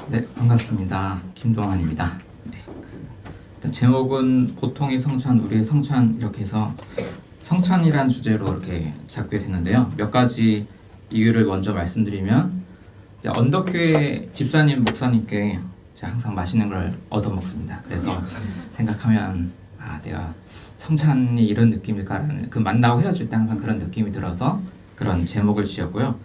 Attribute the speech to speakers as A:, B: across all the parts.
A: 네, 반갑습니다. 김동환입니다. 네, 일단 제목은 보통의 성찬, 우리의 성찬 이렇게 해서 성찬이란 주제로 이렇게 잡게 됐는데요. 몇 가지 이유를 먼저 말씀드리면 이제 언덕교회 집사님, 목사님께 제가 항상 맛있는 걸 얻어먹습니다. 그래서 생각하면 내가 성찬이 이런 느낌일까라는 그 만나고 헤어질 때 항상 그런 느낌이 들어서 그런 제목을 지었고요.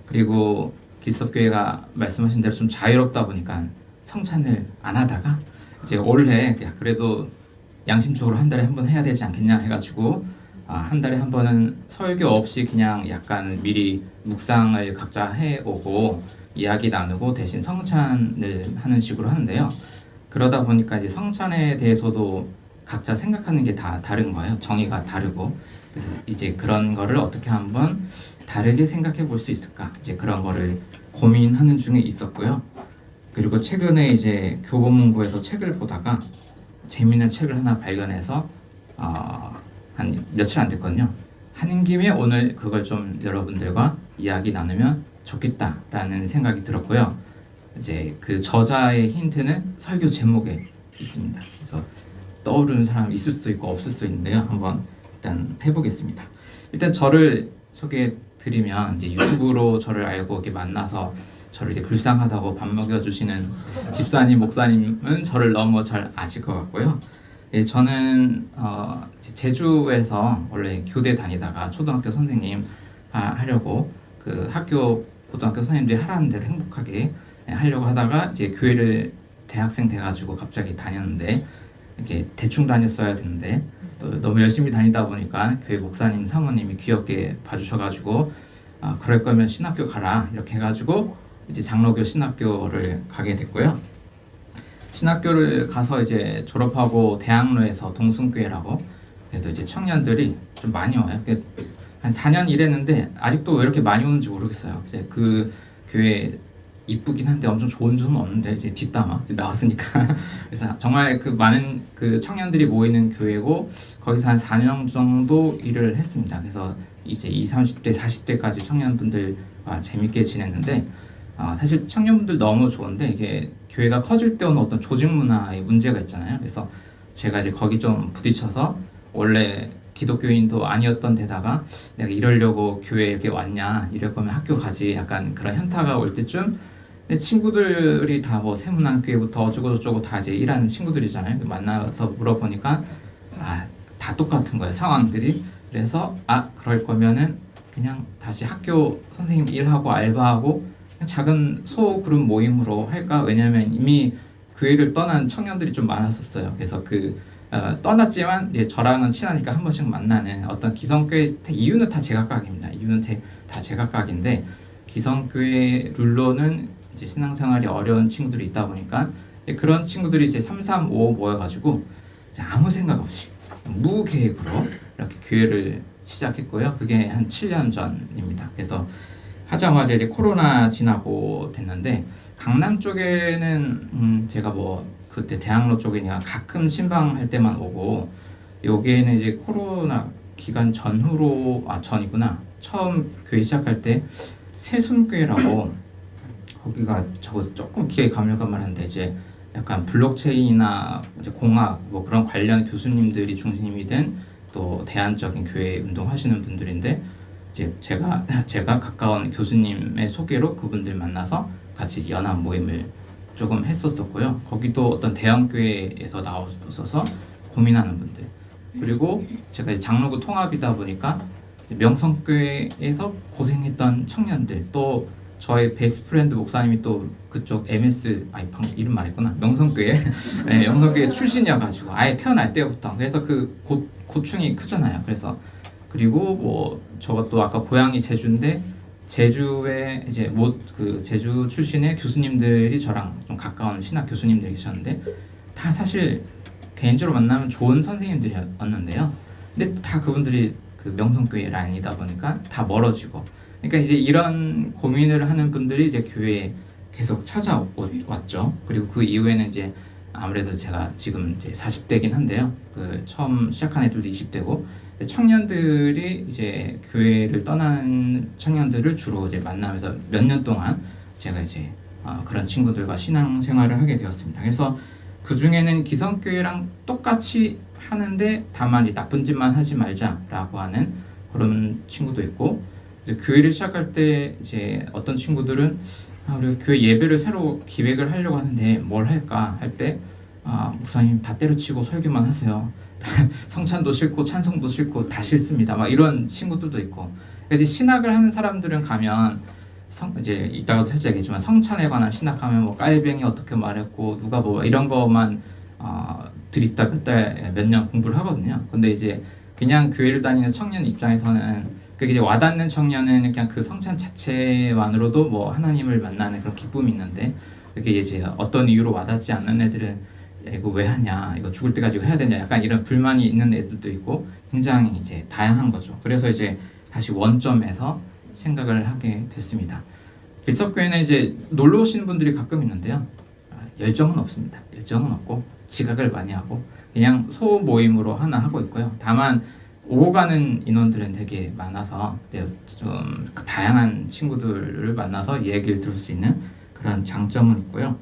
A: 그리고 길섭교회가 말씀하신 대로 좀 자유롭다 보니까 성찬을 안 하다가 이제 올해 그래도 양심적으로 한 달에 한 번 해야 되지 않겠냐 해가지고 한 달에 한 번은 설교 없이 그냥 약간 미리 묵상을 각자 해오고 이야기 나누고 대신 성찬을 하는 식으로 하는데요. 그러다 보니까 이제 성찬에 대해서도 각자 생각하는 게 다 다른 거예요. 정의가 다르고. 그래서 이제 그런 거를 어떻게 한번 다르게 생각해 볼 수 있을까? 이제 그런 거를 고민하는 중에 있었고요. 그리고 최근에 이제 교보문고에서 책을 보다가 재미있는 책을 하나 발견해서 한 며칠 안 됐거든요. 하는 김에 오늘 그걸 좀 여러분들과 이야기 나누면 좋겠다라는 생각이 들었고요. 이제 그 저자의 힌트는 설교 제목에 있습니다. 그래서 떠오르는 사람이 있을 수도 있고 없을 수도 있는데요. 한번 일단 해보겠습니다. 일단 저를 소개해 드리면 이제 유튜브로 저를 알고 이렇게 만나서 저를 이제 불쌍하다고 밥 먹여주시는 집사님, 목사님은 저를 너무 잘 아실 것 같고요. 예, 저는 제주에서 원래 교대 다니다가 초등학교 선생님 하려고 그 학교 고등학교 선생님들이 하라는 대로 행복하게 하려고 하다가 이제 교회를 대학생 돼가지고 갑자기 다녔는데 이렇게 대충 다녔어야 되는데 또 너무 열심히 다니다 보니까 교회 목사님 사모님이 귀엽게 봐주셔가지고 그럴 거면 신학교 가라 이렇게 해가지고 이제 장로교 신학교를 가게 됐고요. 신학교를 가서 이제 졸업하고 대학로에서 동순교회라고 그래도 이제 청년들이 좀 많이 와요. 한 4년 일했는데 아직도 왜 이렇게 많이 오는지 모르겠어요. 이제 그 교회 이쁘긴 한데 엄청 좋은 점은 없는데 이제 뒷담화 이제 나왔으니까 그래서 정말 그 많은 그 청년들이 모이는 교회고 거기서 한 4년 정도 일을 했습니다. 그래서 이제 20, 30대, 40대까지 청년분들과 재밌게 지냈는데 사실 청년분들 너무 좋은데 이게 교회가 커질 때 오는 어떤 조직 문화에 문제가 있잖아요. 그래서 제가 이제 거기 좀 부딪혀서 원래 기독교인도 아니었던 데다가 내가 이러려고 교회에 이렇게 왔냐 이럴 거면 학교 가지 약간 그런 현타가 올 때쯤 친구들이 다 뭐 세문안교회부터 어쩌고저쩌고 다 이제 일하는 친구들이잖아요. 만나서 물어보니까 다 똑같은 거예요, 상황들이. 그래서 그럴 거면은 그냥 다시 학교 선생님 일하고 알바하고 작은 소그룹 모임으로 할까? 왜냐면 이미 교회를 떠난 청년들이 좀 많았었어요. 그래서 떠났지만 이제 저랑은 친하니까 한 번씩 만나는 어떤 기성교회 이유는 다 제각각입니다. 이유는 다 제각각인데 기성교회 룰로는 이제 신앙생활이 어려운 친구들이 있다 보니까 그런 친구들이 이제 3, 3, 5 모여가지고 이제 아무 생각 없이 무계획으로 이렇게 교회를 시작했고요. 그게 한 7년 전입니다. 그래서 하자마자 이제 코로나 지나고 됐는데 강남 쪽에는 제가 뭐 그때 대학로 쪽이니까 가끔 신방할 때만 오고 여기에는 이제 코로나 기간 전후로 전이구나 처음 교회 시작할 때 새순교회라고 거기가 저거 조금 기억이 가물가물한데 이제 약간 블록체인이나 이제 공학 뭐 그런 관련 교수님들이 중심이 된 또 대안적인 교회 운동하시는 분들인데 이제 제가 가까운 교수님의 소개로 그분들 만나서 같이 연합 모임을 조금 했었었고요. 거기도 어떤 대형교회에서 나오셔서 고민하는 분들 그리고 제가 이제 장로교 통합이다 보니까 명성교회에서 고생했던 청년들 또 저의 베스트 프렌드 목사님이 또 그쪽 MS 방금 이름 말했구나 명성교회 네, 명성교회 출신이어가지고 아예 태어날 때부터 그래서 그 고충이 크잖아요. 그래서 그리고 뭐 저것도 아까 고향이 제주인데 제주에 이제 그 제주 출신의 교수님들이 저랑 좀 가까운 신학 교수님들이 계셨는데 다 사실 개인적으로 만나면 좋은 선생님들이었는데요. 근데 또 다 그분들이 그 명성교회 라인이다 보니까 다 멀어지고 그러니까 이제 이런 고민을 하는 분들이 이제 교회에 계속 찾아왔죠. 그리고 그 이후에는 이제 아무래도 제가 지금 이제 40대긴 한데요. 그 처음 시작한 애들도 20대고 청년들이 이제 교회를 떠나는 청년들을 주로 이제 만나면서 몇 년 동안 제가 이제 그런 친구들과 신앙생활을 하게 되었습니다. 그래서 그 중에는 기성교회랑 똑같이 하는데 다만 이 나쁜 짓만 하지 말자라고 하는 그런 친구도 있고, 이제 교회를 시작할 때 이제 어떤 친구들은 우리 교회 예배를 새로 기획을 하려고 하는데 뭘 할까 할 때 목사님 다 때려치고 설교만 하세요. 성찬도 싫고 찬송도 싫고 다 싫습니다. 막 이런 친구들도 있고. 이제 신학을 하는 사람들은 가면 이제 이따가도 살짝 얘기했지만 성찬에 관한 신학하면 뭐 깔뱅이 어떻게 말했고 누가 뭐 이런 거만 드립다 몇 년 공부를 하거든요. 근데 이제 그냥 교회를 다니는 청년 입장에서는 그게 이제 와닿는 청년은 그냥 그 성찬 자체만으로도 뭐 하나님을 만나는 그런 기쁨이 있는데, 이게 이제 어떤 이유로 와닿지 않는 애들은 이거 왜 하냐, 이거 죽을 때까지 해야 되냐, 약간 이런 불만이 있는 애들도 있고 굉장히 이제 다양한 거죠. 그래서 이제 다시 원점에서 생각을 하게 됐습니다. 길석교회는 이제 놀러 오시는 분들이 가끔 있는데요, 열정은 없습니다. 열정은 없고 지각을 많이 하고 그냥 소모임으로 하나 하고 있고요. 다만 오고 가는 인원들은 되게 많아서 좀 다양한 친구들을 만나서 얘기를 들을 수 있는 그런 장점은 있고요.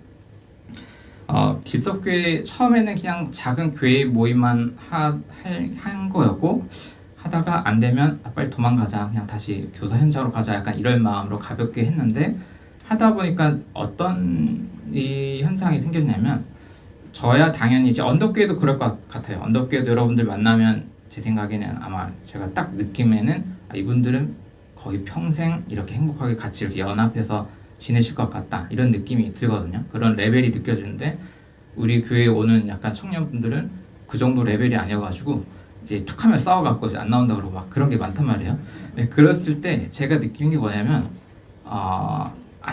A: 길석교회 처음에는 그냥 작은 교회 모임만 한 거였고, 하다가 안 되면 빨리 도망가자, 그냥 다시 교사 현장으로 가자, 약간 이런 마음으로 가볍게 했는데, 하다 보니까 어떤 이 현상이 생겼냐면, 저야 당연히 이제 언덕교회도 그럴 것 같아요. 언덕교회도 여러분들 만나면 제 생각에는 아마 제가 딱 느낌에는 이분들은 거의 평생 이렇게 행복하게 같이 이렇게 연합해서 지내실 것 같다, 이런 느낌이 들거든요. 그런 레벨이 느껴지는데, 우리 교회에 오는 약간 청년분들은 그 정도 레벨이 아니어가지고 이제 툭하면 싸워갖고 이제 안 나온다 그러고 막 그런 게 많단 말이에요. 네, 그랬을 때 제가 느낀 게 뭐냐면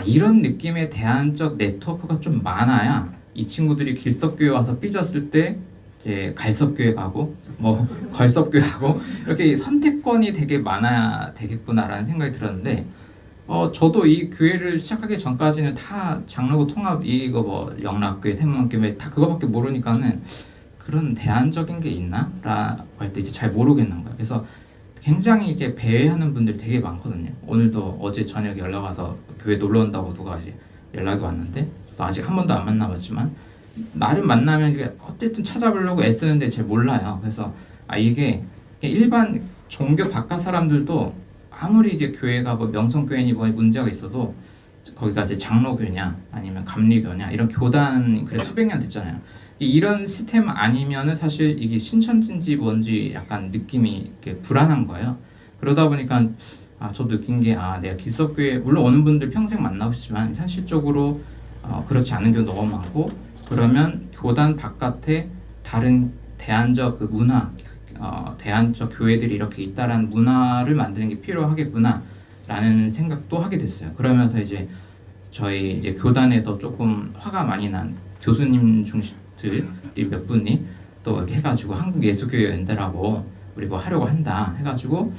A: 이런 느낌의 대안적 네트워크가 좀 많아야 이 친구들이 길석교회 와서 삐졌을 때 이제 갈석교회 가고 뭐 걸석교회 가고 이렇게 선택권이 되게 많아야 되겠구나라는 생각이 들었는데, 저도 이 교회를 시작하기 전까지는 다 장로교 통합 이거 뭐 영락교회 생명교회 다 그거밖에 모르니까는 그런 대안적인 게 있나? 라고 할 때 이제 잘 모르겠는 거예요. 그래서 굉장히 이제 배회하는 분들이 되게 많거든요. 오늘도 어제 저녁에 연락 와서 교회 놀러 온다고 누가 이제 연락이 왔는데, 저도 아직 한 번도 안 만나봤지만 나를 만나면 이게 어쨌든 찾아보려고 애쓰는데 잘 몰라요. 그래서 이게 일반 종교 바깥 사람들도 아무리 이제 교회가 뭐 명성교회니 뭐 문제가 있어도 거기가 이제 장로교냐 아니면 감리교냐 이런 교단 그래 수백 년 됐잖아요. 이런 시스템 아니면은 사실 이게 신천지인지 뭔지 약간 느낌이 이렇게 불안한 거예요. 그러다 보니까 저도 느낀 게 내가 길석교회 물론 오는 분들 평생 만나고 싶지만 현실적으로 그렇지 않은 경우 너무 많고, 그러면 교단 바깥에 다른 대안적 그 문화, 대안적 교회들이 이렇게 있다라는 문화를 만드는 게 필요하겠구나라는 생각도 하게 됐어요. 그러면서 이제 저희 이제 교단에서 조금 화가 많이 난 교수님 중심들이 몇 분이 또 이렇게 해가지고 한국예수교회 연대라고 우리 뭐 하려고 한다 해가지고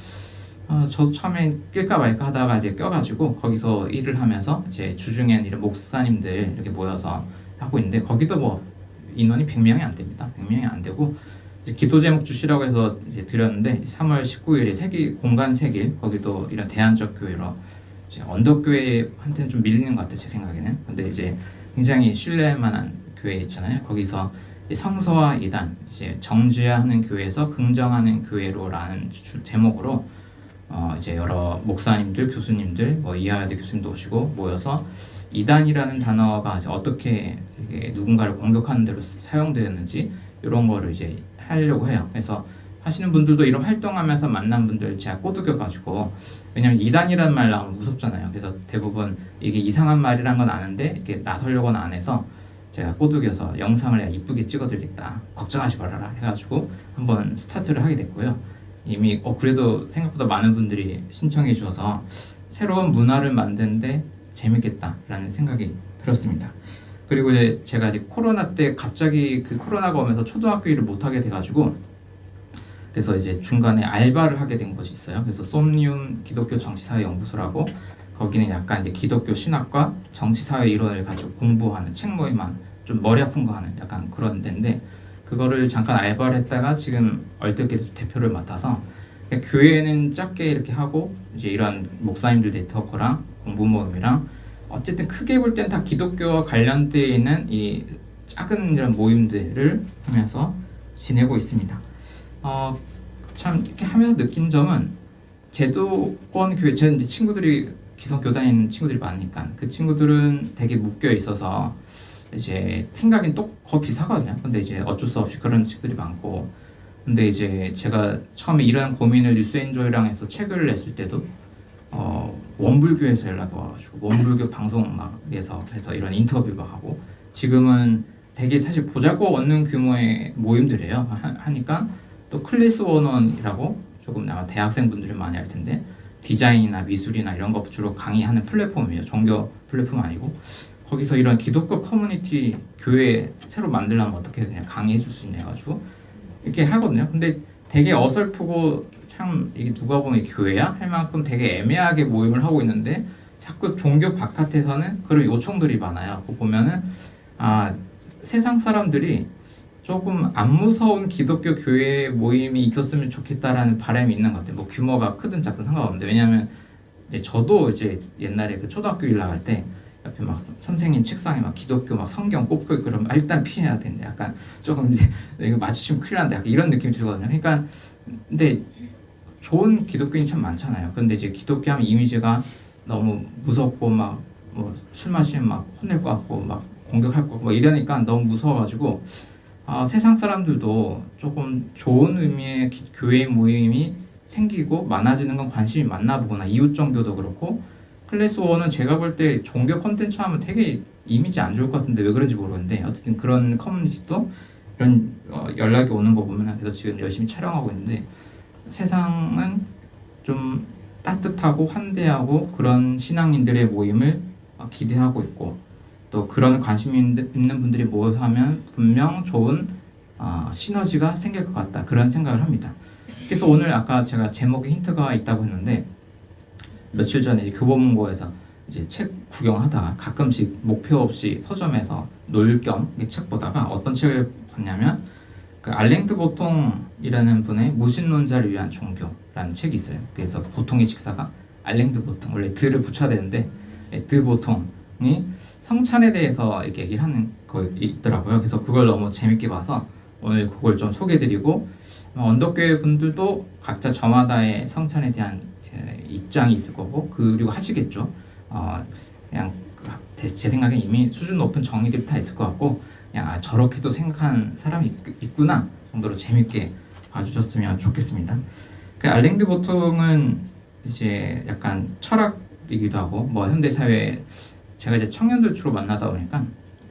A: 저도 처음에 낄까 말까 하다가 이제 껴가지고 거기서 일을 하면서 이제 주중에는 이런 목사님들 이렇게 모여서 하고 있는데, 거기도 뭐 인원이 100명이 안 됩니다. 100명이 안 되고 이제 기도 제목 주시라고 해서 이제 드렸는데 3월 19일에 공간 세길 거기도 이런 대안적 교회로 이제 언덕교회한테는 좀 밀리는 것 같아요, 제 생각에는. 근데 이제 굉장히 신뢰할 만한 교회 있잖아요. 거기서 성서와 이단, 이제 정죄하는 교회에서 긍정하는 교회로라는 제목으로 이제 여러 목사님들, 교수님들, 뭐 이하여대 교수님도 오시고 모여서 이단이라는 단어가 이제 어떻게 누군가를 공격하는 데로 사용되었는지 이런 거를 이제 하려고 해요. 그래서 하시는 분들도 이런 활동하면서 만난 분들 제가 꼬드겨가지고, 왜냐면 이단이라는 말 나오면 무섭잖아요. 그래서 대부분 이게 이상한 말이란 건 아는데 이렇게 나서려고는 안 해서 제가 꼬드겨서 영상을 내가 이쁘게 찍어드리겠다, 걱정하지 말아라 해가지고 한번 스타트를 하게 됐고요. 이미 그래도 생각보다 많은 분들이 신청해 주셔서 새로운 문화를 만드는데 재밌겠다라는 생각이 들었습니다. 그리고 이제 제가 이제 코로나 때 갑자기 그 코로나가 오면서 초등학교 일을 못 하게 돼가지고, 그래서 이제 중간에 알바를 하게 된 곳이 있어요. 그래서 솜니움 기독교 정치사회 연구소라고, 거기는 약간 이제 기독교 신학과 정치사회 이론을 가지고 공부하는 책 모임만 좀 머리 아픈 거 하는 약간 그런 데인데, 그거를 잠깐 알바를 했다가 지금 얼떨결에 대표를 맡아서 교회는 작게 이렇게 하고 이제 이런 목사님들 네트워크랑 공부 모임이랑 어쨌든 크게 볼 땐 다 기독교와 관련되어 있는 이 작은 이런 모임들을 하면서 지내고 있습니다. 참 이렇게 하면서 느낀 점은 제도권 교회, 제 이제 친구들이 기성교 다니는 친구들이 많으니까 그 친구들은 되게 묶여 있어서 이제 생각이 또 거의 비슷하거든요. 근데 이제 어쩔 수 없이 그런 친구들이 많고, 근데 이제 제가 처음에 이런 고민을 뉴스엔조이랑 해서 책을 냈을 때도 원불교에서 연락이 와가지고 원불교 방송 막에서 해서 이런 인터뷰 막 하고, 지금은 되게 사실 보자고 얻는 규모의 모임들이에요. 하니까 또 클래스 원원이라고 조금 아마 대학생분들이 많이 알 텐데 디자인이나 미술이나 이런 거 주로 강의하는 플랫폼이에요. 종교 플랫폼 아니고, 거기서 이런 기독교 커뮤니티 교회 새로 만들려면 어떻게 그냥 강의해 줄 수 있냐 해가지고 이렇게 하거든요. 근데 되게 어설프고 참 이게 누가 보면 교회야? 할 만큼 되게 애매하게 모임을 하고 있는데 자꾸 종교 바깥에서는 그런 요청들이 많아요. 그거 보면은 세상 사람들이 조금 안 무서운 기독교 교회 모임이 있었으면 좋겠다라는 바람이 있는 것 같아요. 뭐 규모가 크든 작든 상관없는데, 왜냐하면 이제 저도 이제 옛날에 그 초등학교 일 나갈 때 옆에 막 선생님 책상에 막 기독교 막 성경 꼽고 있고 그러면 일단 피해야 되는데, 약간 조금 이거 마주치면 큰일 난다, 약간 이런 느낌이 들거든요. 그러니까 근데 좋은 기독교인이 참 많잖아요. 그런데 이제 기독교 하면 이미지가 너무 무섭고 막 뭐 술 마시면 막 혼낼 것 같고 막 공격할 것 같고 막 이러니까 너무 무서워가지고 세상 사람들도 조금 좋은 의미의 교회 모임이 생기고 많아지는 건 관심이 많나 보구나. 이웃종교도 그렇고, 클래스 1은 제가 볼 때 종교 컨텐츠 하면 되게 이미지 안 좋을 것 같은데 왜 그런지 모르겠는데, 어쨌든 그런 커뮤니티도 이런 연락이 오는 거 보면, 그래서 지금 열심히 촬영하고 있는데 세상은 좀 따뜻하고 환대하고 그런 신앙인들의 모임을 기대하고 있고, 또 그런 관심 있는 분들이 모여서 하면 분명 좋은 시너지가 생길 것 같다, 그런 생각을 합니다. 그래서 오늘 아까 제가 제목에 힌트가 있다고 했는데, 며칠 전에 이제 교보문고에서 이제 책 구경하다가 가끔씩 목표 없이 서점에서 놀 겸 책 보다가 어떤 책을 봤냐면 그 알랭드 보통이라는 분의 무신론자를 위한 종교라는 책이 있어요. 그래서 보통의 식사가 알랭드 보통, 원래 드를 붙여야 되는데 드 보통이 성찬에 대해서 이렇게 얘기를 하는 거 있더라고요. 그래서 그걸 너무 재밌게 봐서 오늘 그걸 좀 소개해드리고, 언덕교회 분들도 각자 저마다의 성찬에 대한 입장이 있을 거고, 그리고 하시겠죠. 그냥 제 생각에 이미 수준 높은 정의들이 다 있을 것 같고, 그냥 저렇게도 생각하는 사람이 있구나 정도로 재밌게 봐주셨으면 좋겠습니다. 그 알랭드 보통은 이제 약간 철학이기도 하고, 뭐 현대 사회, 제가 이제 청년들 주로 만나다 보니까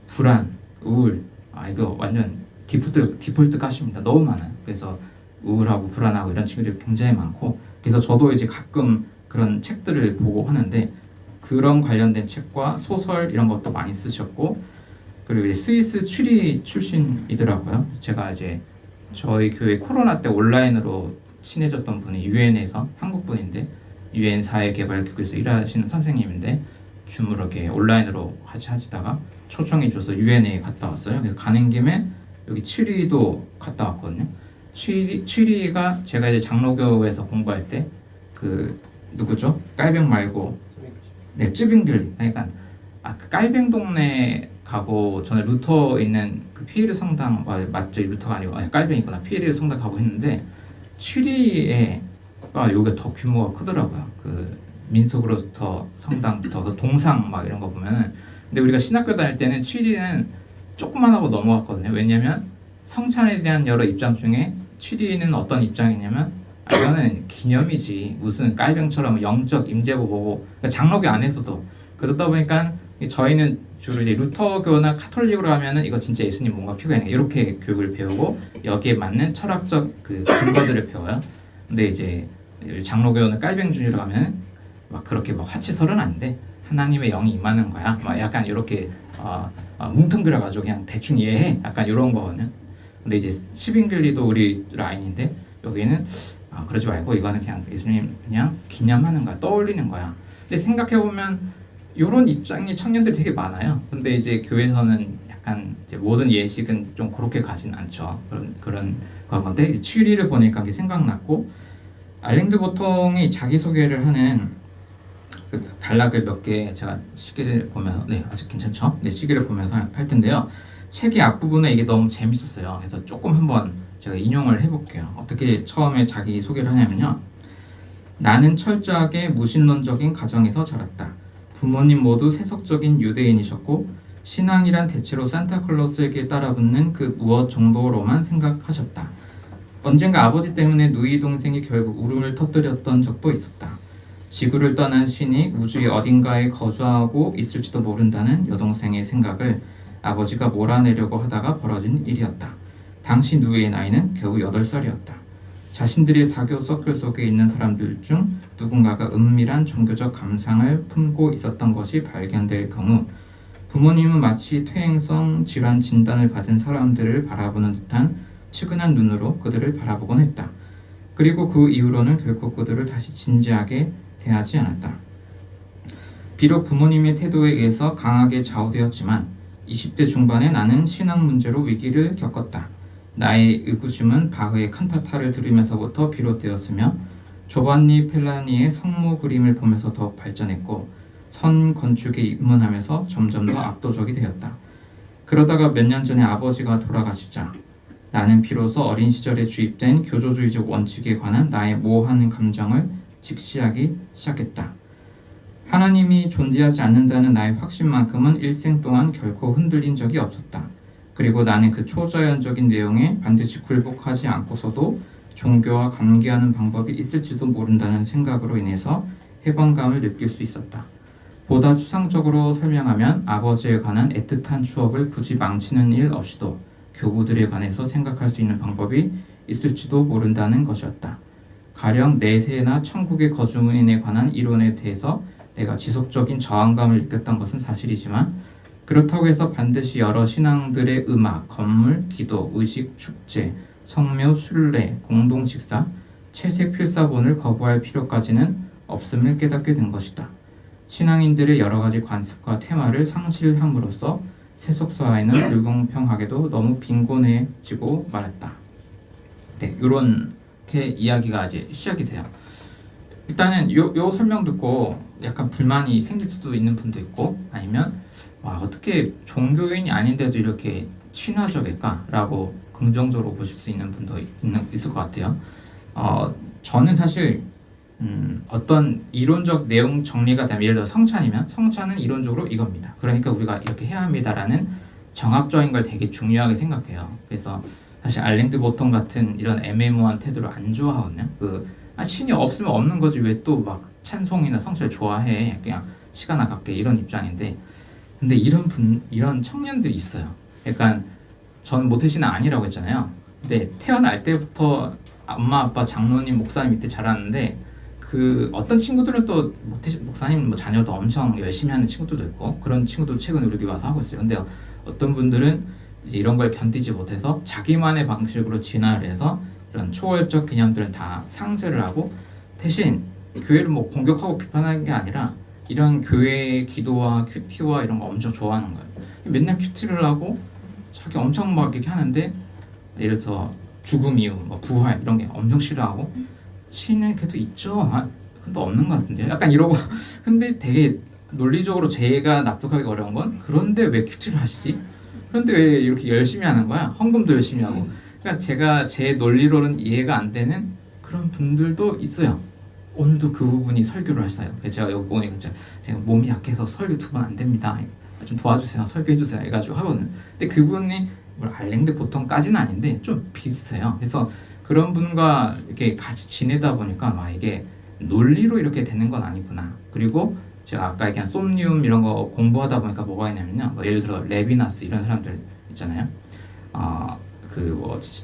A: 불안, 우울, 이거 완전 디폴트 값입니다. 너무 많아요. 그래서 우울하고 불안하고 이런 친구들이 굉장히 많고, 그래서 저도 이제 가끔 그런 책들을 보고 하는데, 그런 관련된 책과 소설 이런 것도 많이 쓰셨고, 그리고 이제 스위스 추리 출신이더라고요. 제가 이제 저희 교회 코로나 때 온라인으로 친해졌던 분이 유엔에서 한국 분인데, 유엔 사회개발기구에서 일하시는 선생님인데 줌으로 이렇게 온라인으로 같이 하시다가 초청해 줘서 유엔에 갔다 왔어요. 그래서 가는 김에 여기 취리도 갔다 왔거든요. 취리가 제가 이제 장로교에서 공부할 때 그 누구죠? 깔뱅 말고 쯔빙글, 그러니까 그 깔뱅 동네 가고, 전에 루터 있는 그 피에르 성당 맞죠? 루터가 아니고 깔뱅이구나. 피에르 성당 가고 했는데 취리에가 여기가 더 규모가 크더라고요. 그 민소그로스터 성당부터 그 동상 막 이런 거 보면은. 근데 우리가 신학교 다닐 때는 취리는 조금만 하고 넘어갔거든요. 왜냐면 성찬에 대한 여러 입장 중에 취리는 어떤 입장이냐면 이거는 기념이지 무슨 깔병처럼 영적 임재고 뭐고, 그러니까 장로교 안에서도 그러다 보니까 저희는 주로 이제 루터교나 카톨릭으로 하면은 이거 진짜 예수님 뭔가 표현해 이렇게 교육을 배우고 여기에 맞는 철학적 그 근거들을 배워요. 근데 이제 장로교는 깔병주의로 하면 막 그렇게 막 화치설은 안 돼. 하나님의 영이 임하는 거야. 막 약간 이렇게 뭉텅그려가지고 그냥 대충 이해해. 약간 이런 거거든요. 근데 이제 시빙글리도 우리 라인인데 여기는 그러지 말고 이거는 그냥 예수님 그냥 기념하는 거야, 떠올리는 거야. 근데 생각해보면 이런 입장의 청년들이 되게 많아요. 근데 이제 교회에서는 약간 이제 모든 예식은 좀 그렇게 가진 않죠. 그런 건데, 취리를 보니까 그게 생각났고, 알랭드 보통이 자기소개를 하는 그 그 단락을 몇 개 제가 시기를 보면서 아직 괜찮죠? 시기를 보면서 할 텐데요. 책의 앞부분에 이게 너무 재밌었어요. 그래서 조금 한번 제가 인용을 해볼게요. 어떻게 처음에 자기 소개를 하냐면요. 나는 철저하게 무신론적인 가정에서 자랐다. 부모님 모두 세속적인 유대인이셨고 신앙이란 대체로 산타클로스에게 따라붙는 그 무엇 정도로만 생각하셨다. 언젠가 아버지 때문에 누이 동생이 결국 울음을 터뜨렸던 적도 있었다. 지구를 떠난 신이 우주의 어딘가에 거주하고 있을지도 모른다는 여동생의 생각을 아버지가 몰아내려고 하다가 벌어진 일이었다. 당시 누이의 나이는 겨우 8살이었다. 자신들의 사교 서클 속에 있는 사람들 중 누군가가 은밀한 종교적 감상을 품고 있었던 것이 발견될 경우 부모님은 마치 퇴행성 질환 진단을 받은 사람들을 바라보는 듯한 측은한 눈으로 그들을 바라보곤 했다. 그리고 그 이후로는 결코 그들을 다시 진지하게 대하지 않았다. 비록 부모님의 태도에 의해서 강하게 좌우되었지만 20대 중반에 나는 신앙 문제로 위기를 겪었다. 나의 의구심은 바흐의 칸타타를 들으면서부터 비롯되었으며 조반니 펠라니의 성모 그림을 보면서 더욱 발전했고 선 건축에 입문하면서 점점 더 압도적이 되었다. 그러다가 몇 년 전에 아버지가 돌아가시자 나는 비로소 어린 시절에 주입된 교조주의적 원칙에 관한 나의 모호한 감정을 직시하기 시작했다. 하나님이 존재하지 않는다는 나의 확신만큼은 일생 동안 결코 흔들린 적이 없었다. 그리고 나는 그 초자연적인 내용에 반드시 굴복하지 않고서도 종교와 관계하는 방법이 있을지도 모른다는 생각으로 인해서 해방감을 느낄 수 있었다. 보다 추상적으로 설명하면 아버지에 관한 애틋한 추억을 굳이 망치는 일 없이도 교부들에 관해서 생각할 수 있는 방법이 있을지도 모른다는 것이었다. 가령 내세나 천국의 거주인에 관한 이론에 대해서 내가 지속적인 저항감을 느꼈던 것은 사실이지만 그렇다고 해서 반드시 여러 신앙들의 음악, 건물, 기도, 의식, 축제, 성묘, 순례, 공동 식사, 채색 필사본을 거부할 필요까지는 없음을 깨닫게 된 것이다. 신앙인들의 여러 가지 관습과 테마를 상실함으로써 세속사회는 불공평하게도 너무 빈곤해지고 말았다. 이렇게 이야기가 이제 시작이 돼요. 일단은 요 설명 듣고 약간 불만이 생길 수도 있는 분도 있고 아니면 와 어떻게 종교인이 아닌데도 이렇게 친화적일까라고 긍정적으로 보실 수 있는 분도 있을 것 같아요. 저는 사실 어떤 이론적 내용 정리가 되면 예를 들어 성찬이면 성찬은 이론적으로 이겁니다. 그러니까 우리가 이렇게 해야 합니다라는 정합적인 걸 되게 중요하게 생각해요. 그래서 사실 알랭드 보통 같은 이런 애매모호한 태도를 안 좋아하거든요. 신이 없으면 없는 거지 왜 또 막 찬송이나 성찬을 좋아해. 그냥 시간 아깝게 이런 입장인데 근데 이런 청년들이 있어요. 약간 저는 모태신앙 아니라고 했잖아요. 근데 태어날 때부터 엄마 아빠 장로님 목사님 밑에 자랐는데 그 어떤 친구들은 또 목사님 자녀도 엄청 열심히 하는 친구들도 있고 그런 친구도 최근에 우리 교회 와서 하고 있어요. 근데 어떤 분들은 이제 이런 걸 견디지 못해서 자기만의 방식으로 진화를 해서 이런 초월적 개념들을 다 상쇄를 하고 대신 교회를 공격하고 비판하는 게 아니라 이런 교회의 기도와 큐티와 이런 거 엄청 좋아하는 거예요. 맨날 큐티를 하고 자기 엄청 막 이렇게 하는데 예를 들어서 죽음 이후 부활 이런 게 엄청 싫어하고 신은 그래도 있죠. 근데 없는 것 같은데요. 약간 이러고 근데 되게 논리적으로 제가 납득하기 어려운 건 그런데 왜 큐티를 하시지? 그런데 왜 이렇게 열심히 하는 거야? 헌금도 열심히 하고. 그러니까 제가 제 논리로는 이해가 안 되는 그런 분들도 있어요. 오늘도 그 부분이 설교를 하셨어요. 그래서 제가 여기 오니까 제가 몸이 약해서 설교 2번 안 됩니다. 좀 도와주세요. 설교해주세요. 해가지고 하거든요. 근데 그분이 알랭드 보통까지는 아닌데 좀 비슷해요. 그래서 그런 분과 이렇게 같이 지내다 보니까 이게 논리로 이렇게 되는 건 아니구나. 그리고 제가 아까 얘기한 솜니움 이런 거 공부하다 보니까 뭐가 있냐면요. 예를 들어 레비나스 이런 사람들 있잖아요.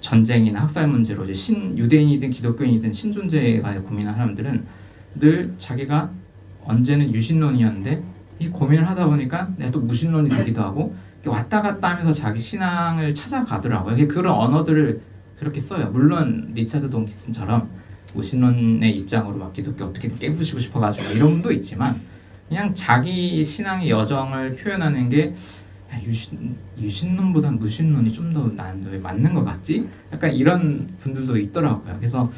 A: 전쟁이나 학살 문제로 이제 유대인이든 기독교인이든 신존재에 관해 고민하는 사람들은 늘 자기가 언제는 유신론이었는데 이 고민을 하다 보니까 내가 또 무신론이 되기도 하고 왔다 갔다 하면서 자기 신앙을 찾아가더라고요. 그런 언어들을 그렇게 써요. 물론 리차드 돈키슨처럼 무신론의 입장으로 막 기독교 어떻게든 깨부시고 싶어가지고 이런 분도 있지만 그냥 자기 신앙의 여정을 표현하는 게 유신론보다 무신론이 좀 더 왜 맞는 것 같지? 약간 이런 분들도 있더라고요. 그래서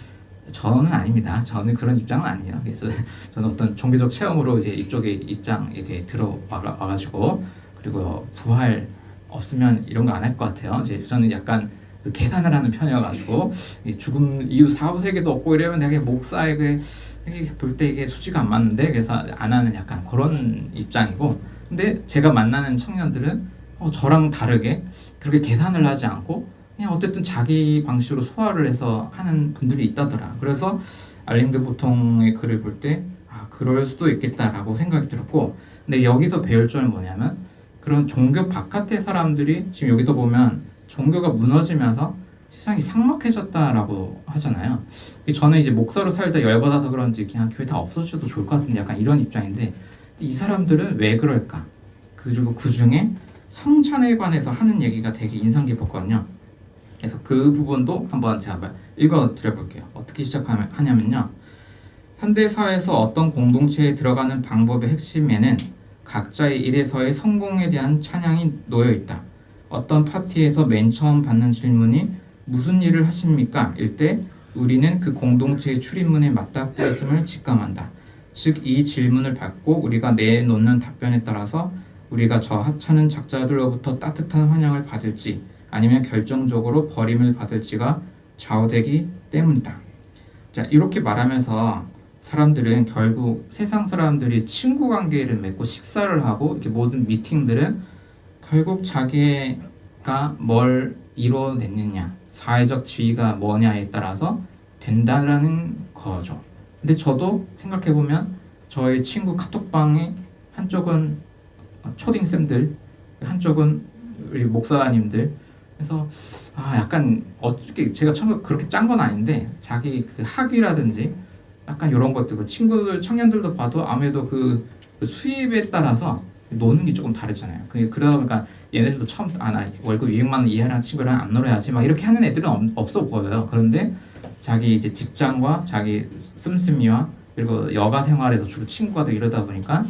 A: 저는 아닙니다. 저는 그런 입장은 아니에요. 그래서 저는 어떤 종교적 체험으로 이제 이쪽에 입장 이렇게 들어와가지고 그리고 부활 없으면 이런 거 안 할 것 같아요. 이제 저는 약간 그 계산을 하는 편이어가지고 죽음 이후 사후 세계도 없고 이러면 되게 목사에게 볼 때 이게 수지가 안 맞는데 그래서 안 하는 약간 그런 입장이고 근데 제가 만나는 청년들은 저랑 다르게 그렇게 계산을 하지 않고 그냥 어쨌든 자기 방식으로 소화를 해서 하는 분들이 있다더라. 그래서 알랭드 보통의 글을 볼 때 그럴 수도 있겠다라고 생각이 들었고 근데 여기서 배울 점은 뭐냐면 그런 종교 바깥의 사람들이 지금 여기서 보면 종교가 무너지면서 세상이 삭막해졌다라고 하잖아요. 저는 이제 목사로 살다 열받아서 그런지 그냥 교회 다 없어져도 좋을 것 같은데 약간 이런 입장인데 이 사람들은 왜 그럴까? 그리고 그 중에 성찬에 관해서 하는 얘기가 되게 인상 깊었거든요. 그래서 그 부분도 한번 제가 읽어 드려볼게요. 어떻게 시작하냐면요. 현대사회에서 어떤 공동체에 들어가는 방법의 핵심에는 각자의 일에서의 성공에 대한 찬양이 놓여 있다. 어떤 파티에서 맨 처음 받는 질문이 무슨 일을 하십니까? 일 때 우리는 그 공동체의 출입문에 맞닿고 있음을 직감한다. 즉 이 질문을 받고 우리가 내놓는 답변에 따라서 우리가 저 하찮은 작자들로부터 따뜻한 환영을 받을지 아니면 결정적으로 버림을 받을지가 좌우되기 때문이다. 자, 이렇게 말하면서 사람들은 결국 세상 사람들이 친구 관계를 맺고 식사를 하고 이렇게 모든 미팅들은 결국 자기가 뭘 이뤄냈느냐, 사회적 지위가 뭐냐에 따라서 된다라는 거죠. 근데 저도 생각해보면 저의 친구 카톡방에 한쪽은 초딩쌤들, 한쪽은 우리 목사님들. 그래서 약간 어떻게 제가 처음에 그렇게 짠 건 아닌데 자기 그 학위라든지 약간 이런 것들 그 친구들 청년들도 봐도 아무래도 그 수입에 따라서 노는 게 조금 다르잖아요. 그러다 보니까 얘네들도 처음 나 월급 200만 원 이하라는 친구랑 안 놀아야지 막 이렇게 하는 애들은 없어 보여요. 그런데 자기 이제 직장과 자기 씀씀이와 그리고 여가 생활에서 주로 친구가 돼 이러다 보니까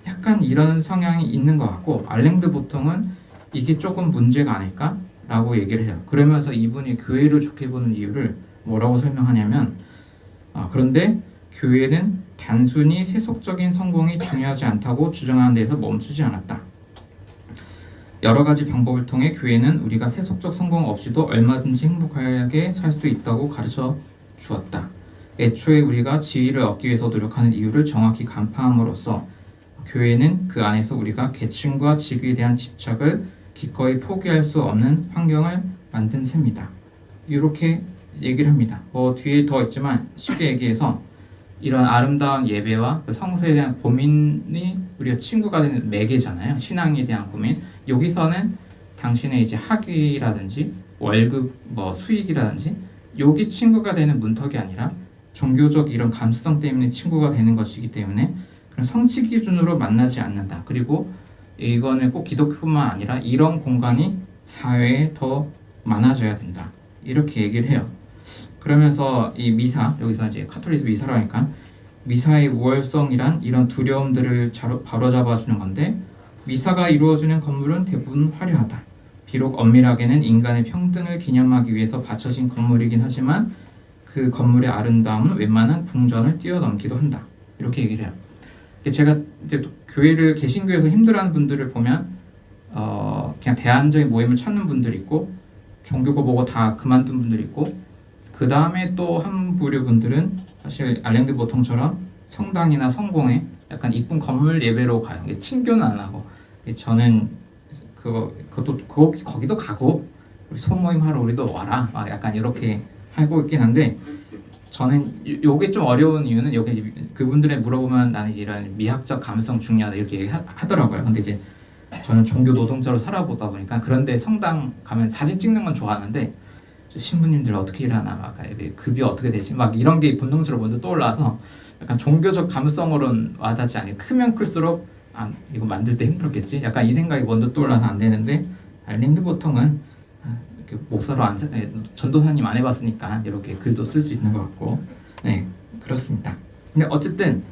A: 약간 이런 성향이 있는 것 같고 알랭드 보통은 이게 조금 문제가 아닐까? 라고 얘기를 해요. 그러면서 이분이 교회를 좋게 보는 이유를 뭐라고 설명하냐면 그런데 교회는 단순히 세속적인 성공이 중요하지 않다고 주장하는 데에서 멈추지 않았다. 여러 가지 방법을 통해 교회는 우리가 세속적 성공 없이도 얼마든지 행복하게 살 수 있다고 가르쳐 주었다. 애초에 우리가 지위를 얻기 위해서 노력하는 이유를 정확히 간파함으로써 교회는 그 안에서 우리가 계층과 직위에 대한 집착을 기꺼이 포기할 수 없는 환경을 만든 셈이다. 이렇게 얘기를 합니다. 뒤에 더 있지만 쉽게 얘기해서 이런 아름다운 예배와 성서에 대한 고민이 우리가 친구가 되는 매개잖아요. 신앙에 대한 고민. 여기서는 당신의 이제 학위라든지 월급 수익이라든지 여기 친구가 되는 문턱이 아니라 종교적 이런 감수성 때문에 친구가 되는 것이기 때문에 그런 성취 기준으로 만나지 않는다. 그리고 이거는 꼭 기독교뿐만 아니라 이런 공간이 사회에 더 많아져야 된다. 이렇게 얘기를 해요. 그러면서 이 미사, 여기서 이제 카톨릭 미사라 하니까 미사의 우월성이란 이런 두려움들을 바로잡아주는 건데 미사가 이루어지는 건물은 대부분 화려하다. 비록 엄밀하게는 인간의 평등을 기념하기 위해서 받쳐진 건물이긴 하지만 그 건물의 아름다움은 웬만한 궁전을 뛰어넘기도 한다. 이렇게 얘기를 해요. 제가 이제 교회를 개신교에서 힘들어하는 분들을 보면 그냥 대안적인 모임을 찾는 분들이 있고 종교고 뭐고 다 그만둔 분들이 있고 그 다음에 또 한 부류 분들은 사실 알랭드 보통처럼 성당이나 성공에 약간 이쁜 건물 예배로 가요. 친교는 안 하고 저는 거기도 가고 우리 소모임 하러 우리도 와라 약간 이렇게 하고 있긴 한데 저는 요게 좀 어려운 이유는 여기 그분들에 물어보면 나는 이런 미학적 감성 중요하다 이렇게 얘기하더라고요. 근데 이제 저는 종교 노동자로 살아보다 보니까 그런데 성당 가면 사진 찍는 건 좋아하는데 신부님들 어떻게 일하나 막 급이 어떻게 되지 막 이런 게 본능적으로 먼저 떠올라서 약간 종교적 감성으로는 와닿지 않게 크면 클수록 이거 만들 때 힘들었겠지 약간 이 생각이 먼저 떠올라서 안 되는데 알랭드 보통은 이렇게 목사로 전도사님 안 해봤으니까 이렇게 글도 쓸 수 있는 것 같고 네 그렇습니다. 근데 어쨌든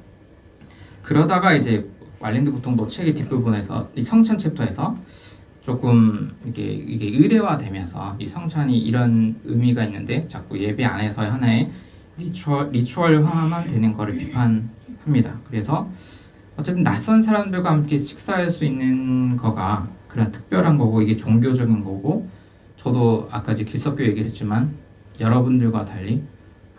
A: 그러다가 이제 알랭드 보통도 책의 뒷부분에서 이 성찬 챕터에서 조금 이게 의례화되면서 이 성찬이 이런 의미가 있는데 자꾸 예배 안에서의 하나의 리추얼화만 되는 거를 비판합니다. 그래서 어쨌든 낯선 사람들과 함께 식사할 수 있는 거가 그런 특별한 거고 이게 종교적인 거고 저도 아까 이제 길석교 얘기를 했지만 여러분들과 달리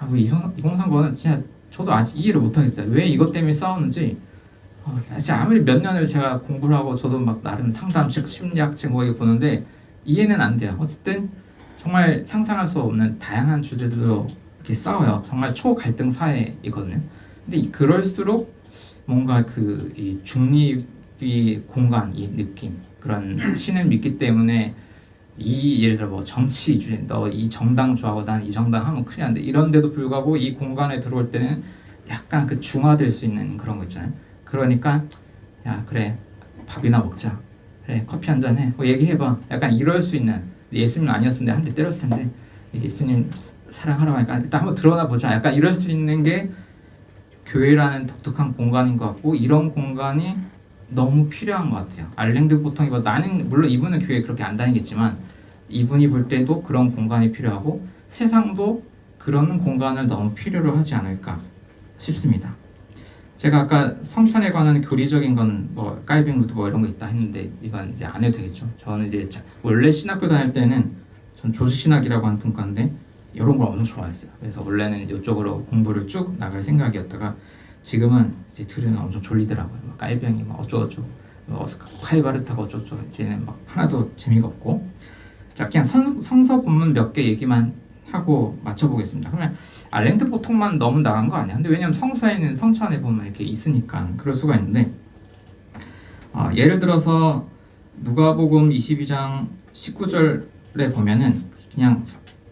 A: 이공삼고는 진짜 저도 아직 이해를 못하겠어요. 왜 이것 때문에 싸우는지 사실 아무리 몇 년을 제가 공부를 하고 저도 막 나름 상담책, 심리학책 뭐 이거 보는데 이해는 안 돼요. 어쨌든 정말 상상할 수 없는 다양한 주제들로 이렇게 싸워요. 정말 초갈등 사회이거든요. 근데 그럴수록 뭔가 이 중립이 공간, 이 느낌 그런 신을 믿기 때문에 예를 들어 뭐 정치주의, 너 이 정당 좋아하고 난 이 정당 하면 큰일 난데 이런데도 불구하고 이 공간에 들어올 때는 약간 그 중화될 수 있는 그런 거 있잖아요. 그러니까 야 그래 밥이나 먹자, 그래 커피 한잔 해, 뭐 얘기해봐. 약간 이럴 수 있는 예수님 아니었으면 내가 한 대 때렸을 텐데 예수님 사랑하라고 하니까 일단 한번 드러나 보자. 약간 이럴 수 있는 게 교회라는 독특한 공간인 것 같고 이런 공간이 너무 필요한 것 같아요. 알랭드 보통이 나는 물론 이분은 교회 그렇게 안 다니겠지만 이분이 볼 때도 그런 공간이 필요하고 세상도 그런 공간을 너무 필요로 하지 않을까 싶습니다. 제가 아까 성찬에 관한 교리적인 건 뭐 깔빙 루트 뭐 이런 거 있다 했는데 이건 이제 안 해도 되겠죠. 저는 이제 원래 신학교 다닐 때는 전 조직신학이라고 하는 분과인데 이런 걸 엄청 좋아했어요. 그래서 원래는 이쪽으로 공부를 쭉 나갈 생각이었다가 지금은 이제 들으면 엄청 졸리더라고요. 막 깔병이 막 어쩌고저쩌고 칼바르타가 어쩌고저쩌고 이제는 막 하나도 재미가 없고 자 그냥 성서 본문 몇 개 얘기만 하고 맞춰보겠습니다. 그러면 알랭드 보통만 너무 나간 거 아니야? 근데 왜냐면 성서에는 성찬에 보면 이렇게 있으니까 그럴 수가 있는데 예를 들어서 누가복음 22장 19절에 보면은 그냥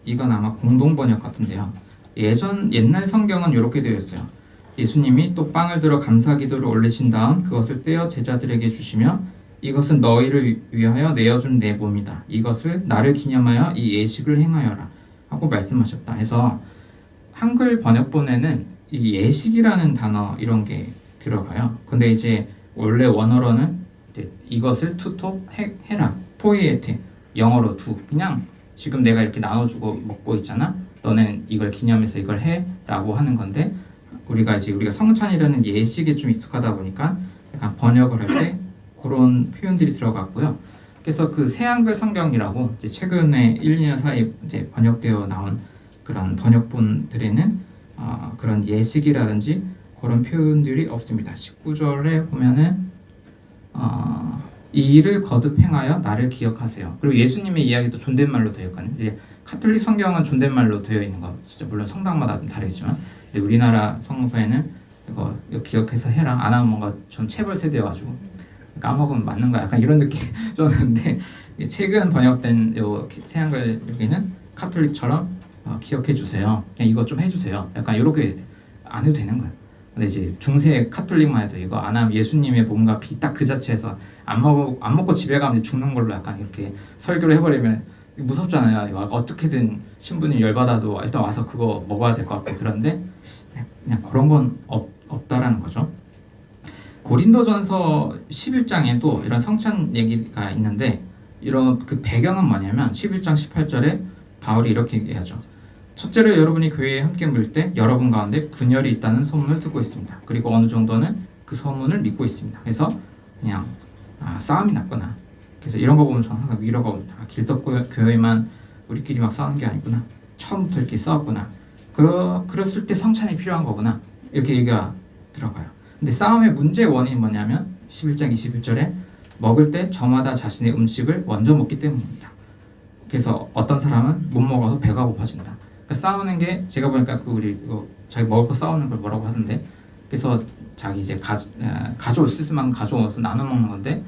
A: 이건 아마 공동 번역 같은데요. 옛날 성경은 이렇게 되어 있어요. 예수님이 또 빵을 들어 감사 기도를 올리신 다음 그것을 떼어 제자들에게 주시며 이것은 너희를 위하여 내어준 내 몸이다. 이것을 나를 기념하여 이 예식을 행하여라 하고 말씀하셨다 해서 한글 번역본에는 이 예식이라는 단어 이런 게 들어가요. 근데 이제 원래 원어로는 이제 이것을 투토 해라 포이에테 영어로 두 그냥 지금 내가 이렇게 나눠주고 먹고 있잖아. 너네는 이걸 기념해서 이걸 해 라고 하는 건데 우리가 성찬이라는 예식에 좀 익숙하다 보니까 약간 번역을 할 때 그런 표현들이 들어갔고요. 그래서 그 새한글 성경이라고 이제 최근에 1, 2년 사이 이제 번역되어 나온 그런 번역본들에는 그런 예식이라든지 그런 표현들이 없습니다. 19절에 보면은 이 일을 거듭 행하여 나를 기억하세요. 그리고 예수님의 이야기도 존댓말로 되어 있거든요. 이제 카톨릭 성경은 존댓말로 되어 있는 거 진짜 물론 성당마다 좀 다르겠지만 근데 우리나라 성서에는 이거 기억해서 해라 안 하면 뭔가 전 체벌 세대여가지고 까먹으면 맞는 거야 약간 이런 느낌 줬는데 최근 번역된 요 새한글 여기는 카톨릭처럼 기억해 주세요. 그냥 이거 좀 해주세요. 약간 이렇게 안 해도 되는 거야. 근데 이제 중세 카톨릭만 해도 이거 안 하면 예수님의 몸과 피 딱 그 자체에서 안 먹고 집에 가면 죽는 걸로 약간 이렇게 설교를 해버리면 무섭잖아요. 어떻게든 신부님 열받아도 일단 와서 그거 먹어야 될 것 같고 그런데 그냥 그런 건 없다라는 거죠. 고린도전서 11장에도 이런 성찬 얘기가 있는데 이런 그 배경은 뭐냐면 11장 18절에 바울이 이렇게 얘기하죠. 첫째로 여러분이 교회에 함께 모일 때 여러분 가운데 분열이 있다는 소문을 듣고 있습니다. 그리고 어느 정도는 그 소문을 믿고 있습니다. 그래서 그냥 싸움이 났구나. 그래서 이런 거 보면 저는 항상 위로가 옵니다. 길석교회만 우리끼리 막 싸우는 게 아니구나. 처음부터 이렇게 싸웠구나. 그랬을 때 성찬이 필요한 거구나. 이렇게 얘기가 들어가요. 근데 싸움의 문제의 원인이 뭐냐면 11장 21절에 먹을 때 저마다 자신의 음식을 먼저 먹기 때문입니다. 그래서 어떤 사람은 못 먹어서 배가 고파진다. 그러니까 싸우는 게 제가 보니까 자기 먹을 거 싸우는 걸 뭐라고 하던데 그래서 자기 이제 가져올 수 있을 만큼 가져와서 나눠 먹는 건데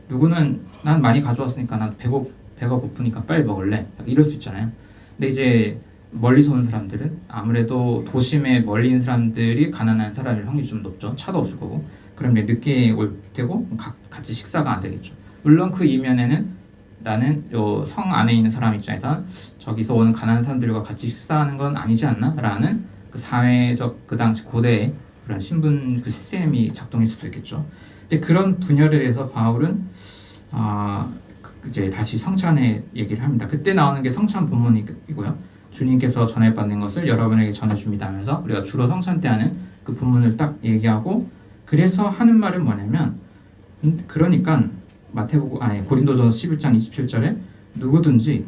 A: 누구는 난 많이 가져왔으니까 난 배가 고프니까 빨리 먹을래 이럴 수 있잖아요. 근데 이제 멀리서 온 사람들은 아무래도 도심에 멀리 있는 사람들이 가난한 사람일 확률이 좀 높죠. 차도 없을 거고 그러면 늦게 올 테고 같이 식사가 안 되겠죠. 물론 그 이면에는 나는 요 성 안에 있는 사람 입장에서 저기서 오는 가난한 사람들과 같이 식사하는 건 아니지 않나? 라는 그 사회적 그 당시 고대의 그런 신분 그 시스템이 작동했을 수 있겠죠. 이제 그런 분열에 대해서 바울은 이제 다시 성찬의 얘기를 합니다. 그때 나오는 게 성찬 본문이고요. 주님께서 전해받는 것을 여러분에게 전해줍니다 하면서 우리가 주로 성찬 때 하는 그 본문을 딱 얘기하고, 그래서 하는 말은 뭐냐면, 그러니까 고린도전서 11장 27절에 누구든지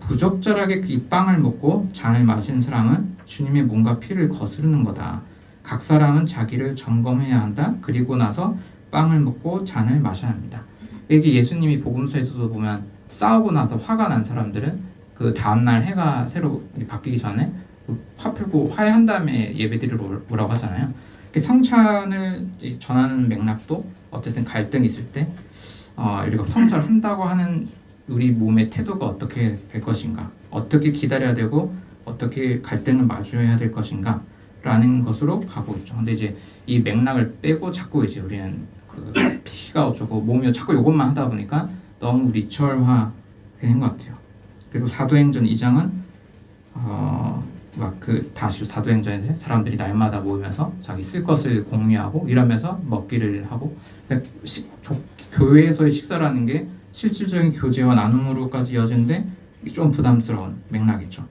A: 부적절하게 이 빵을 먹고 잔을 마시는 사람은 주님의 몸과 피를 거스르는 거다. 각 사람은 자기를 점검해야 한다. 그리고 나서 빵을 먹고 잔을 마셔야 합니다. 이게 예수님이 복음서에서도 보면 싸우고 나서 화가 난 사람들은 그 다음날 해가 새로 바뀌기 전에 화 풀고 화해한 다음에 예배드리러 오라고 하잖아요. 성찬을 전하는 맥락도 어쨌든 갈등이 있을 때 우리가 성찬을 한다고 하는 우리 몸의 태도가 어떻게 될 것인가, 어떻게 기다려야 되고 어떻게 갈등을 마주해야 될 것인가 라는 것으로 가고 있죠. 근데 이제 이 맥락을 빼고 자꾸 이제 우리는 그 피가 어쩌고 몸이 자꾸 이것만 하다 보니까 너무 리추얼화 되는 것 같아요. 그리고 사도행전 2장은 다시 사도행전에 사람들이 날마다 모이면서 자기 쓸 것을 공유하고 이러면서 먹기를 하고, 그러니까 교회에서의 식사라는 게 실질적인 교제와 나눔으로까지 이어지는데 좀 부담스러운 맥락이죠.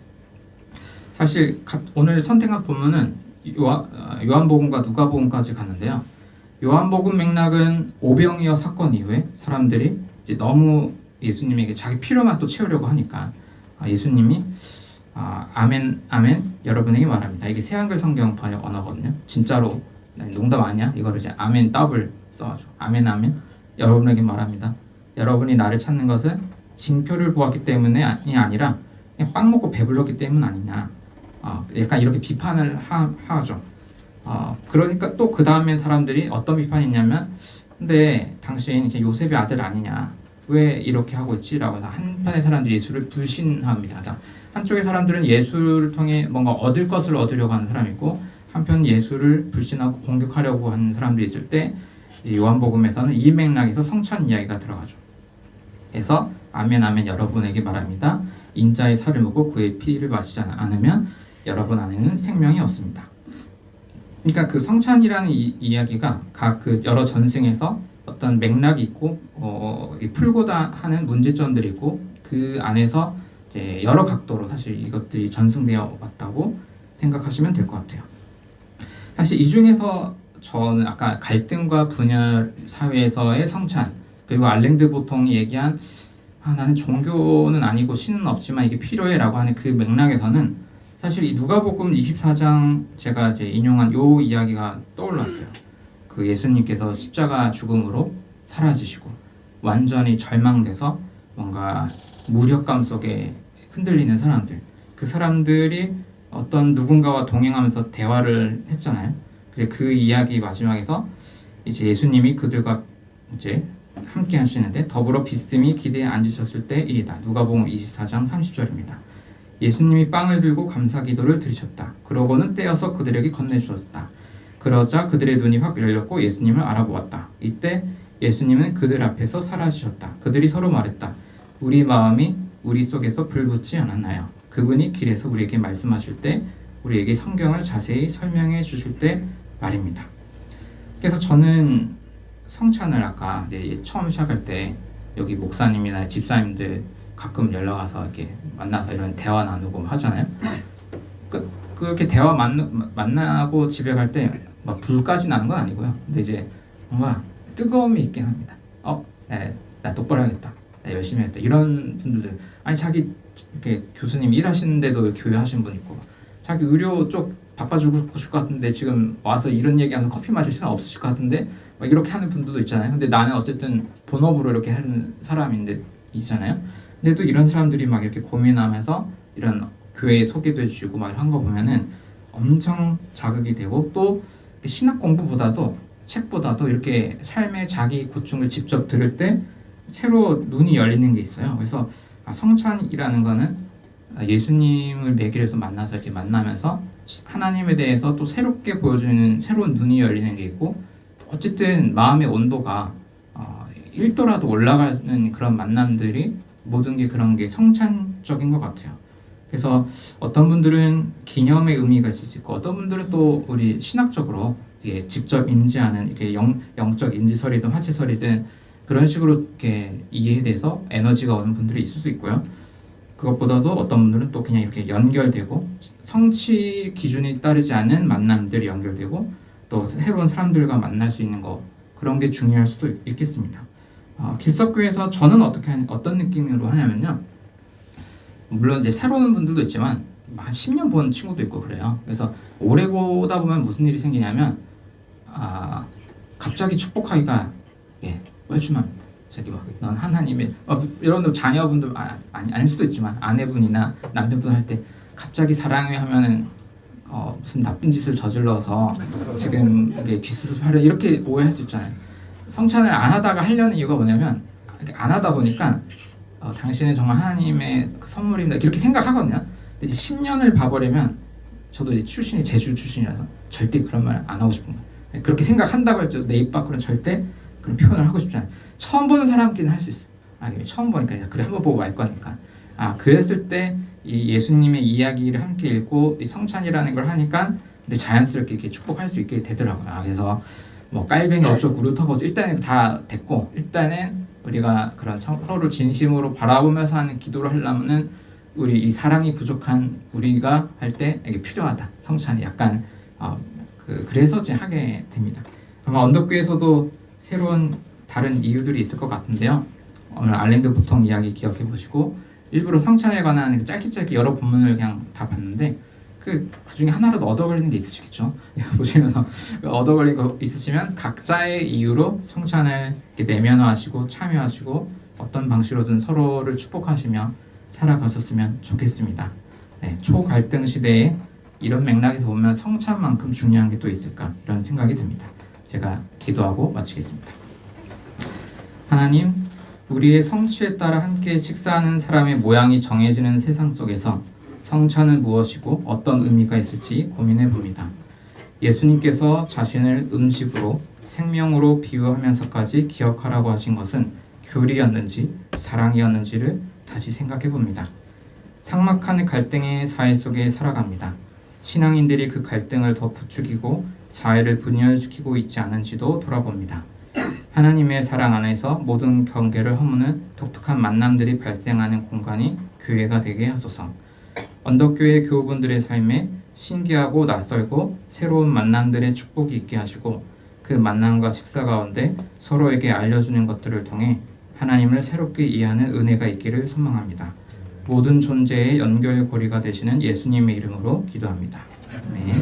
A: 사실 오늘 선택한 본문은 요한복음과 누가복음까지 갔는데요. 요한복음 맥락은 오병이어 사건 이후에 사람들이 이제 너무 예수님에게 자기 필요만 또 채우려고 하니까 예수님이 아멘 아멘 여러분에게 말합니다. 이게 새한글 성경 번역 언어거든요. 진짜로 농담 아니야? 이거를 이제 아멘 더블 써가지고 아멘 아멘 여러분에게 말합니다. 여러분이 나를 찾는 것은 징표를 보았기 때문이 아니라 그냥 빵 먹고 배불렀기 때문 아니냐. 약간 이렇게 비판을 하죠. 그러니까 또 그 다음에 사람들이 어떤 비판이 있냐면, 근데 당신 이제 요셉의 아들 아니냐, 왜 이렇게 하고 있지? 라고 해서 한편의 사람들이 예수를 불신합니다. 한쪽의 사람들은 예수를 통해 뭔가 얻을 것을 얻으려고 하는 사람이 있고, 한편 예수를 불신하고 공격하려고 하는 사람들이 있을 때 이제 요한복음에서는 이 맥락에서 성찬 이야기가 들어가죠. 그래서 아멘 아멘 여러분에게 말합니다. 인자의 살을 먹고 그의 피를 마시지 않으면 여러분 안에는 생명이 없습니다. 그러니까 그 성찬이라는 이야기가 각 그 여러 전승에서 어떤 맥락이 있고 풀고자 하는 문제점들이 있고, 그 안에서 이제 여러 각도로 사실 이것들이 전승되어 왔다고 생각하시면 될 것 같아요. 사실 이 중에서 저는 아까 갈등과 분열 사회에서의 성찬, 그리고 알랭드 보통이 얘기한 나는 종교는 아니고 신은 없지만 이게 필요해 라고 하는 그 맥락에서는 사실 이 누가복음 24장 제가 이제 인용한 요 이야기가 떠올랐어요. 그 예수님께서 십자가 죽음으로 사라지시고 완전히 절망돼서 뭔가 무력감 속에 흔들리는 사람들, 그 사람들이 어떤 누군가와 동행하면서 대화를 했잖아요. 그 이야기 마지막에서 이제 예수님이 그들과 이제 함께 하시는데 더불어 비스듬히 기대에 앉으셨을 때 일이다. 누가복음 24장 30절입니다. 예수님이 빵을 들고 감사 기도를 드리셨다. 그러고는 떼어서 그들에게 건네주셨다. 그러자 그들의 눈이 확 열렸고 예수님을 알아보았다. 이때 예수님은 그들 앞에서 사라지셨다. 그들이 서로 말했다. 우리 마음이 우리 속에서 불붙지 않았나요? 그분이 길에서 우리에게 말씀하실 때, 우리에게 성경을 자세히 설명해 주실 때 말입니다. 그래서 저는 성찬을 아까 처음 시작할 때 여기 목사님이나 집사님들 가끔 연락 와서 이렇게 만나서 이런 대화 나누고 하잖아요. 그렇게 대화 만나고 집에 갈 때 막 불까지 나는 건 아니고요. 근데 이제 뭔가 뜨거움이 있긴 합니다. 나 똑바로 해야겠다. 나 열심히 해야겠다. 이런 분들들, 아니 자기 이렇게 교수님 일하시는데도 교회 하신 분 있고, 자기 의료 쪽 바빠 죽을 것 같은데 지금 와서 이런 얘기하면 커피 마실 시간 없으실 것 같은데 막 이렇게 하는 분들도 있잖아요. 근데 나는 어쨌든 본업으로 이렇게 하는 사람인데 있잖아요. 근데 또 이런 사람들이 막 이렇게 고민하면서 이런 교회에 소개도 해주시고 막 한 거 보면은 엄청 자극이 되고, 또 신학 공부보다도 책보다도 이렇게 삶의 자기 고충을 직접 들을 때 새로 눈이 열리는 게 있어요. 그래서 성찬이라는 거는 예수님을 매길에서 만나서 이렇게 만나면서 하나님에 대해서 또 새롭게 보여주는 새로운 눈이 열리는 게 있고, 어쨌든 마음의 온도가 1도라도 올라가는 그런 만남들이, 모든 게 그런 게 성찬적인 것 같아요. 그래서 어떤 분들은 기념의 의미가 있을 수 있고, 어떤 분들은 또 우리 신학적으로 이게 직접 인지하는 이렇게 영적 인지설이든 화채설이든 그런 식으로 이렇게 이해돼서 에너지가 오는 분들이 있을 수 있고요. 그것보다도 어떤 분들은 또 그냥 이렇게 연결되고 성취 기준이 따르지 않은 만남들이 연결되고 또 새로운 사람들과 만날 수 있는 거 그런 게 중요할 수도 있겠습니다. 길석교에서 저는 어떤 느낌으로 하냐면요. 물론 이제 새로운 분들도 있지만 한 10년 본 친구도 있고 그래요. 그래서 오래 보다 보면 무슨 일이 생기냐면 갑자기 축복하기가 뻘쭘합니다. 자기 넌 하나님의 이런 자녀분들 아닐 수도 있지만 아내분이나 남편분 할 때 갑자기 사랑해 하면은 무슨 나쁜 짓을 저질러서 지금 이게 뒷수습하려 이렇게 오해할 수 있잖아요. 성찬을 안 하다가 하려는 이유가 뭐냐면 안 하다 보니까 당신은 정말 하나님의 그 선물입니다 이렇게 생각하거든요. 근데 이제 10년을 봐버리면 저도 이제 출신이 제주 출신이라서 절대 그런 말 안 하고 싶은 거예요. 그렇게 생각한다고 할지라도 내 입 밖으로는 절대 그런 표현을 하고 싶지 않아요. 처음 보는 사람끼리는 할 수 있어요. 처음 보니까 그래 한번 보고 말 거니까. 그랬을 때 이 예수님의 이야기를 함께 읽고 이 성찬이라는 걸 하니까 근데 자연스럽게 이렇게 축복할 수 있게 되더라고요. 그래서 뭐 깔뱅이 어쩌고 그렇다고 일단은 다 됐고 일단은 우리가 그런 서로를 진심으로 바라보면서 하는 기도를 하려면은 우리 이 사랑이 부족한 우리가 할 때 이게 필요하다. 성찬이 약간 그래서 이제 하게 됩니다. 아마 언덕교에서도 새로운 다른 이유들이 있을 것 같은데요. 오늘 알랭드 보통 이야기 기억해 보시고 일부러 성찬에 관한 짧게 여러 본문을 그냥 다 봤는데 그 중에 하나라도 얻어 걸리는 게 있으시겠죠. 보시면서 얻어 걸린 거 있으시면 각자의 이유로 성찬을 이렇게 내면화하시고 참여하시고 어떤 방식으로든 서로를 축복하시며 살아가셨으면 좋겠습니다. 초갈등 시대에 이런 맥락에서 보면 성찬만큼 중요한 게 또 있을까 이런 생각이 듭니다. 제가 기도하고 마치겠습니다. 하나님, 우리의 성취에 따라 함께 식사하는 사람의 모양이 정해지는 세상 속에서 성찬은 무엇이고 어떤 의미가 있을지 고민해 봅니다. 예수님께서 자신을 음식으로 생명으로 비유하면서까지 기억하라고 하신 것은 교리였는지 사랑이었는지를 다시 생각해 봅니다. 삭막한 갈등의 사회 속에 살아갑니다. 신앙인들이 그 갈등을 더 부추기고 자해를 분열시키고 있지 않은지도 돌아봅니다. 하나님의 사랑 안에서 모든 경계를 허무는 독특한 만남들이 발생하는 공간이 교회가 되게 하소서. 언덕교회 교우분들의 삶에 신기하고 낯설고 새로운 만남들의 축복이 있게 하시고 그 만남과 식사 가운데 서로에게 알려주는 것들을 통해 하나님을 새롭게 이해하는 은혜가 있기를 소망합니다. 모든 존재의 연결고리가 되시는 예수님의 이름으로 기도합니다. 아멘.